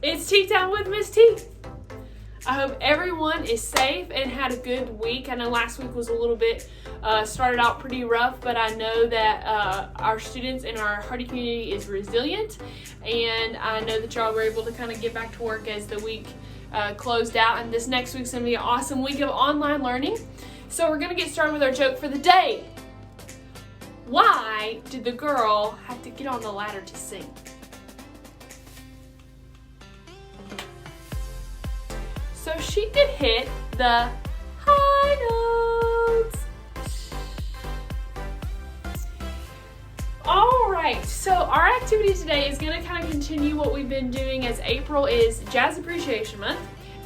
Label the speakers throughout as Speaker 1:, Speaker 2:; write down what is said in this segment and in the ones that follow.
Speaker 1: It's tea time with Miss T. I hope everyone is safe and had a good week. I know last week was a little bit, started out pretty rough, but I know that our students in our Hardy community is resilient, and I know that y'all were able to kind of get back to work as the week closed out, and this next week's going to be an awesome week of online learning. So we're going to get started with our joke for the day. Why did the girl have to get on the ladder to sing? So she could hit the high notes. All right, so our activity today is going to kind of continue what we've been doing, as April is Jazz Appreciation Month.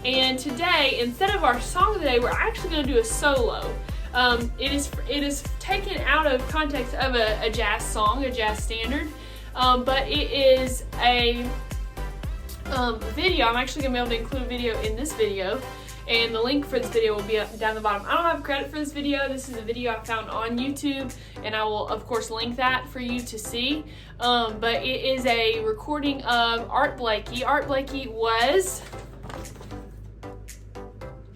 Speaker 1: And today, instead of our song of the day, we're actually going to do a solo. It is taken out of context of a jazz song, a jazz standard, but it is a video. I'm actually going to be able to include a video in this video, and the link for this video will be down the bottom. I don't have credit for this video. This is a video I found on YouTube, and I will of course link that for you to see. But it is a recording of Art Blakey. Art Blakey was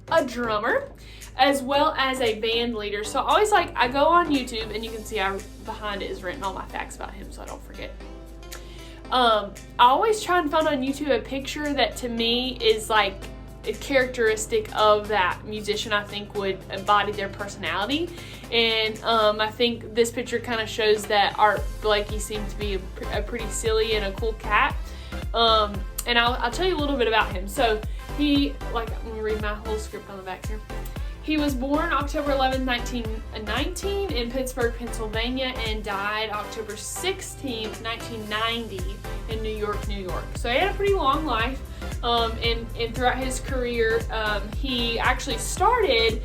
Speaker 1: a drummer as well as a band leader. So I go on YouTube, and you can see behind it is written all my facts about him so I don't forget. I always try and find on YouTube a picture that to me is like a characteristic of that musician I think would embody their personality, and I think this picture kind of shows that Art Blakey seemed to be a pretty silly and a cool cat. And I'll tell you a little bit about him. So I'm gonna read my whole script on the back here. He was born October 11, 1919 in Pittsburgh, Pennsylvania, and died October 16, 1990 in New York, New York. So he had a pretty long life, and throughout his career, he actually started,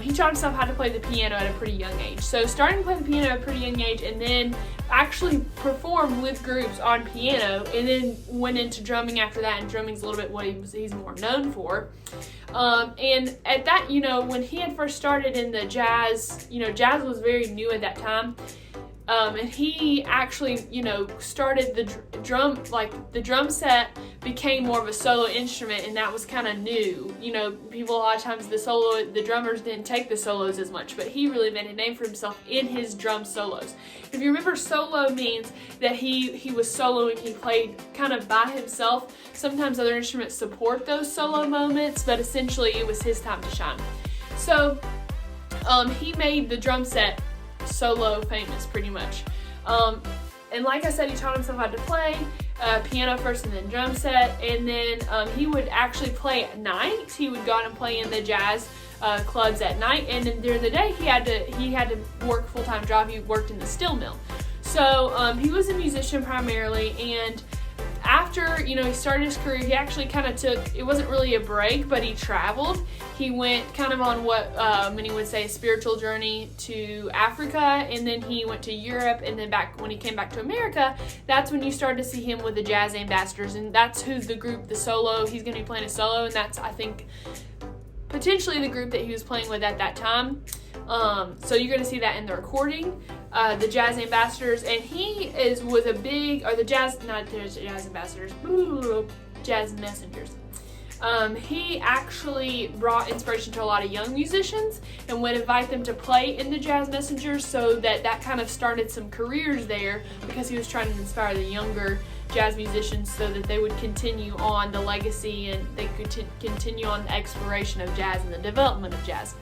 Speaker 1: he taught himself how to play the piano at a pretty young age. So starting to play the piano at a pretty young age, and then actually performed with groups on piano, and then went into drumming after that, and drumming's a little bit what he's more known for. And at that, when he had first started in the jazz, jazz was very new at that time. And he actually, started the drum set became more of a solo instrument, and that was kind of new. People a lot of times the drummers didn't take the solos as much, but he really made a name for himself in his drum solos. If you remember, solo means that he was soloing, he played kind of by himself. Sometimes other instruments support those solo moments, but essentially it was his time to shine. So he made the drum set solo famous pretty much. And like I said, he taught himself how to play piano first and then drum set, and then he would actually play at night. He would go out and play in the jazz clubs at night, and then during the day he had to work a full-time job. He worked in the steel mill. So he was a musician primarily, and after he started his career, he actually kind of took, it wasn't really a break, but he traveled. He went kind of on what many would say a spiritual journey to Africa, and then he went to Europe, and then when he came back to America, that's when you started to see him with the Jazz Ambassadors, and that's who's the group, the solo, he's going to be playing a solo, and that's, I think, potentially the group that he was playing with at that time. So you're going to see that in the recording, the Jazz Ambassadors, and Jazz Messengers. He actually brought inspiration to a lot of young musicians and would invite them to play in the Jazz Messengers, so that kind of started some careers there, because he was trying to inspire the younger jazz musicians so that they would continue on the legacy and they could continue on the exploration of jazz and the development of jazz.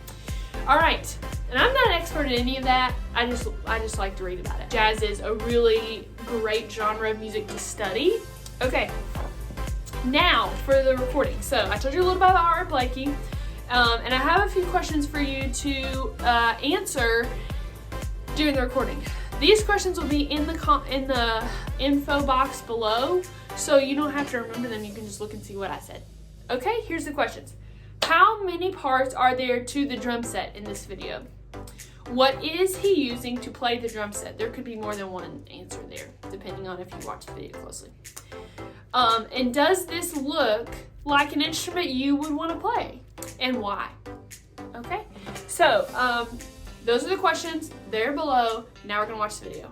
Speaker 1: All right, and I'm not an expert in any of that. I just like to read about it. Jazz is a really great genre of music to study. Okay, now for the recording. So I told you a little bit about Art Blakey, and I have a few questions for you to answer during the recording. These questions will be in the info box below, so you don't have to remember them. You can just look and see what I said. Okay, here's the questions. How many parts are there to the drum set in this video? What is he using to play the drum set? There could be more than one answer there, depending on if you watch the video closely. And does this look like an instrument you would want to play? And why? Okay, so those are the questions. They're below. Now we're going to watch the video.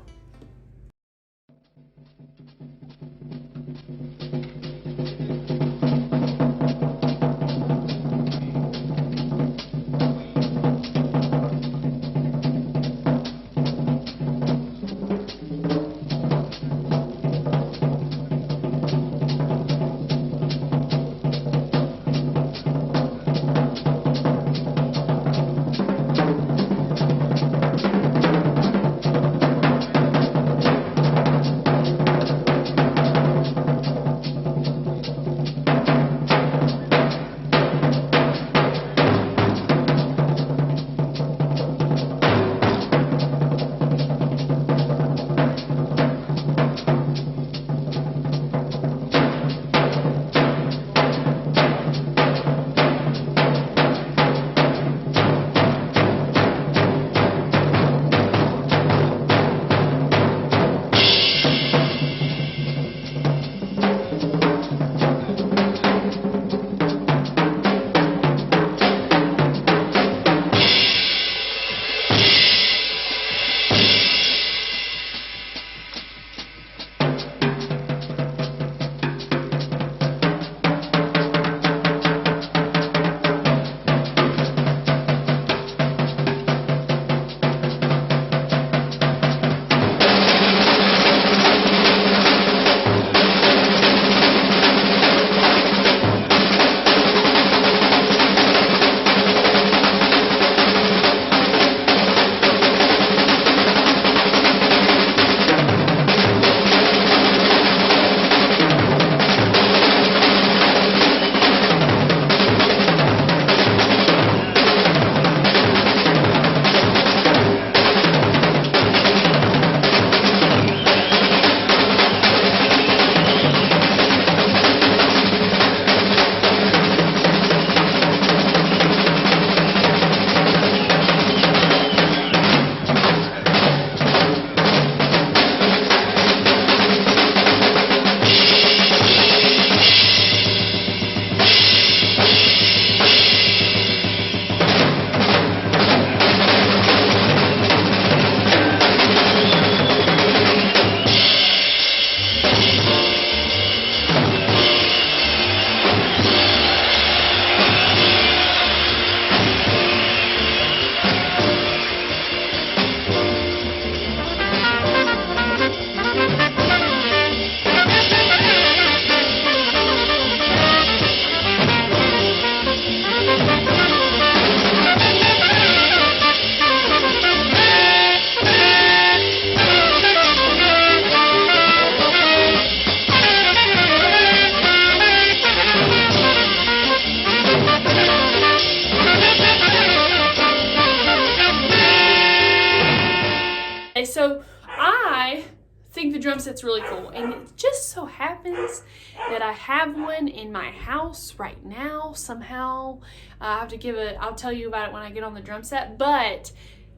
Speaker 1: it's really cool. And it just so happens that I have one in my house right now somehow. I'll tell you about it when I get on the drum set. But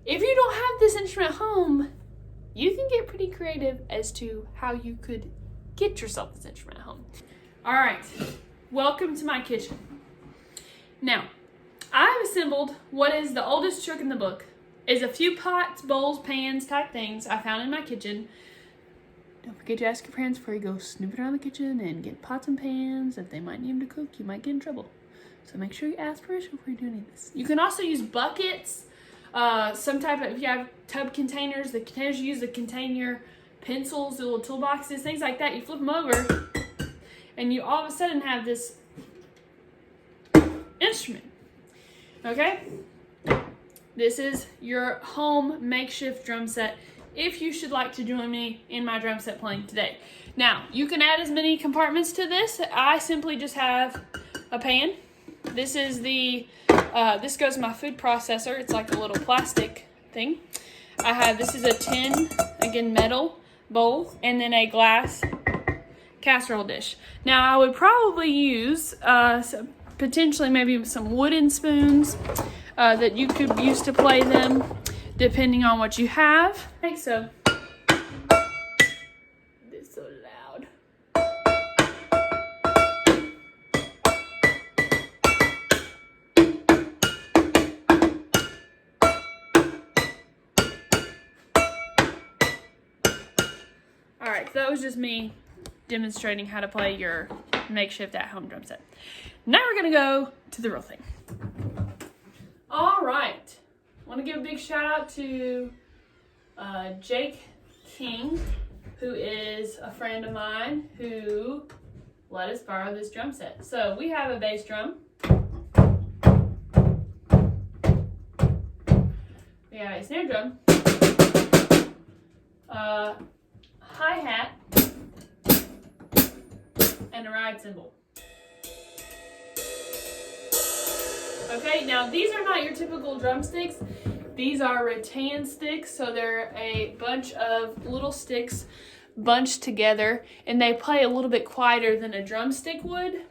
Speaker 1: if you don't have this instrument at home, you can get pretty creative as to how you could get yourself this instrument at home. All right, welcome to my kitchen. Now, I've assembled what is the oldest trick in the book. Is a few pots, bowls, pans type things I found in my kitchen. Don't forget to ask your parents before you go snooping around the kitchen and get pots and pans. If they might need them to cook, you might get in trouble. So make sure you ask permission before you do any of this. You can also use buckets, some type of, if you have tub containers, the containers you use to contain your pencils, the little toolboxes, things like that. You flip them over and you all of a sudden have this instrument, okay? This is your home makeshift drum set if you should like to join me in my drum set playing today. Now, you can add as many compartments to this. I simply just have a pan. This is this goes in my food processor. It's like a little plastic thing. This is a tin, again, metal bowl, and then a glass casserole dish. Now, I would probably use potentially maybe some wooden spoons that you could use to play them, depending on what you have. Okay, so it's so loud. All right, so that was just me demonstrating how to play your makeshift at-home drum set. Now we're gonna go to the real thing. All right, I want to give a big shout out to Jake King, who is a friend of mine who let us borrow this drum set. So we have a bass drum. We have a snare drum, hi-hat, and a ride cymbal. Okay, now these are not your typical drumsticks. These are rattan sticks, so they're a bunch of little sticks bunched together, and they play a little bit quieter than a drumstick would.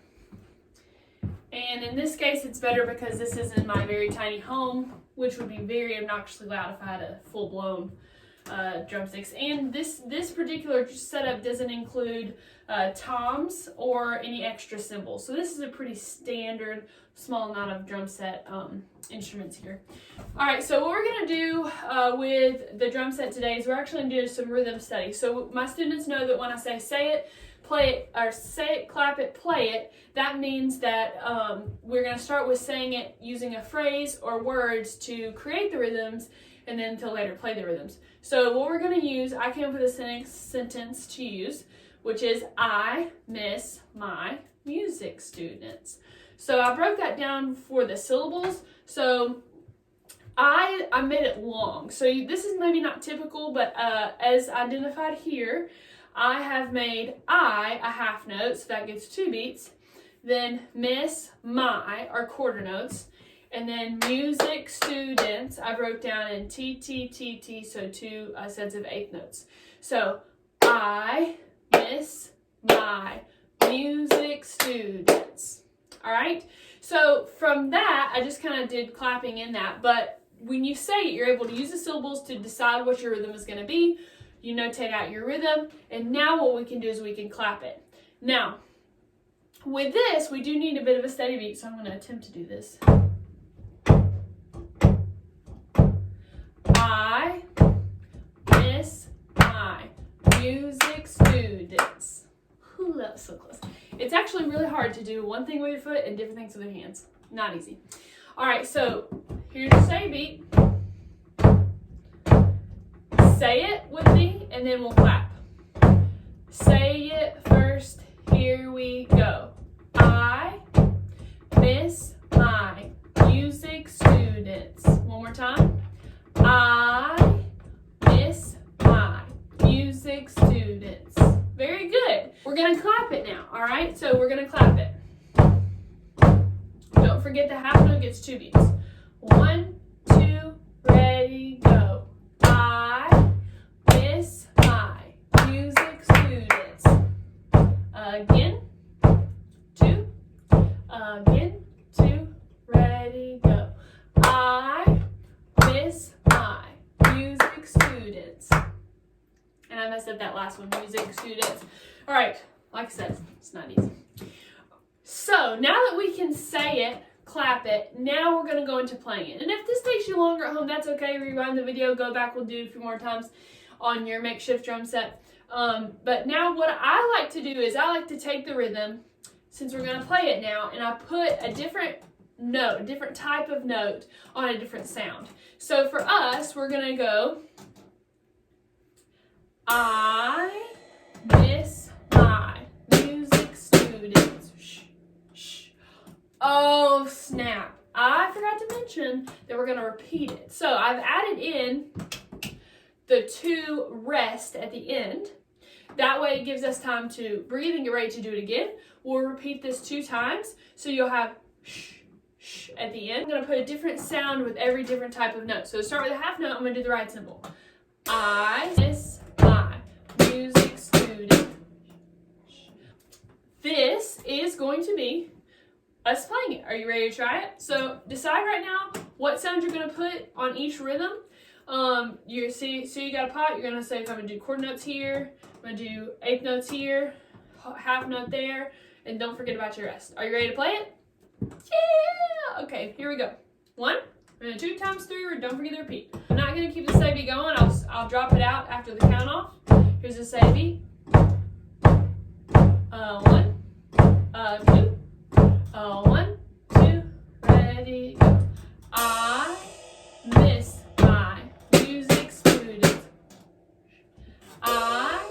Speaker 1: And in this case, it's better because this is in my very tiny home, which would be very obnoxiously loud if I had a full-blown drumsticks. And this particular setup doesn't include toms or any extra cymbals. So this is a pretty standard small amount of drum set instruments here. All right, so what we're gonna do with the drum set today is we're actually gonna do some rhythm study. So my students know that when I say it, play it, or say it, clap it, play it, that means that we're gonna start with saying it using a phrase or words to create the rhythms, and then to later play the rhythms. So what we're gonna use, I came up with a sentence to use, which is, I miss my music students. So I broke that down for the syllables. So I made it long. So this is maybe not typical, but as identified here, I have made I a half note, so that gives 2 beats. Then miss my are quarter notes. And then music students, I broke down in T, T, T, T, so 2 sets of 8th notes. So I miss my music students. All right, so from that, I just kind of did clapping in that, but when you say it, you're able to use the syllables to decide what your rhythm is going to be. You notate out your rhythm, and now what we can do is we can clap it. Now, with this, we do need a bit of a steady beat, so I'm going to attempt to do this. I miss my music students. Ooh, that was so close. It's actually really hard to do one thing with your foot and different things with your hands. Not easy. All right, so here's the steady beat. Say it with me, and then we'll clap. Say it first. Here we go. I miss my music students. One more time. I miss my music students. Very good. We're going to clap it now, all right? So we're going to clap it. Don't forget the half note gets 2 beats. 1, 2, ready, go. I miss my music students. Again, 2, again, 2, ready, go. I miss my music students. And I messed up that last one, music students. All right, like I said, it's not easy. So now that we can say it, clap it, now we're going to go into playing it. And if this takes you longer at home, that's okay. Rewind the video, go back, we'll do it a few more times on your makeshift drum set. But now what I like to do is I like to take the rhythm, since we're going to play it now, and I put a different note, a different type of note on a different sound. So for us, we're going to go, I miss my music students. Shh, shh. Oh, snap. I forgot to mention that we're going to repeat it. So I've added in the 2 rest at the end. That way it gives us time to breathe and get ready to do it again. We'll repeat this 2 times. So you'll have shh, shh at the end. I'm going to put a different sound with every different type of note. So to start with a half note, I'm going to do the right symbol. I miss my music student. This is going to be us playing it. Are you ready to try it? So decide right now what sound you're going to put on each rhythm. You see, so you got a pot, you're going to say, if I'm going to do quarter notes here, I'm going to do eighth notes here, half note there, and don't forget about your rest. Are you ready to play it? Yeah! Okay, here we go. 1, and 2 times 3, don't forget to repeat. I'm not going to keep the say beat going, I'll drop it out after the count off. Here's the say beat. 1, 2, 1, 2, ready, go. I miss my music students. I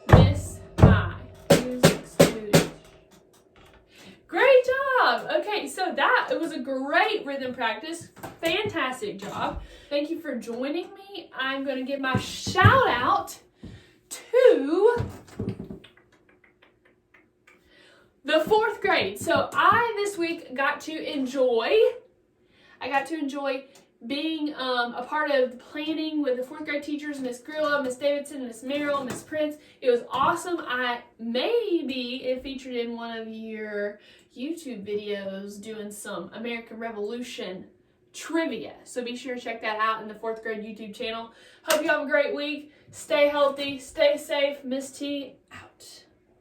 Speaker 1: miss my music students. Great job! Okay, so it was a great rhythm practice. Fantastic job. Thank you for joining me. I'm going to give my shout out to the 4th grade. So I this week got to enjoy being a part of the planning with the 4th grade teachers, Miss Grillo, Miss Davidson, Miss Merrill, Miss Prince. It was awesome. Maybe it featured in one of your YouTube videos doing some American Revolution trivia. So be sure to check that out in the 4th grade YouTube channel. Hope you have a great week. Stay healthy, stay safe. Miss T out.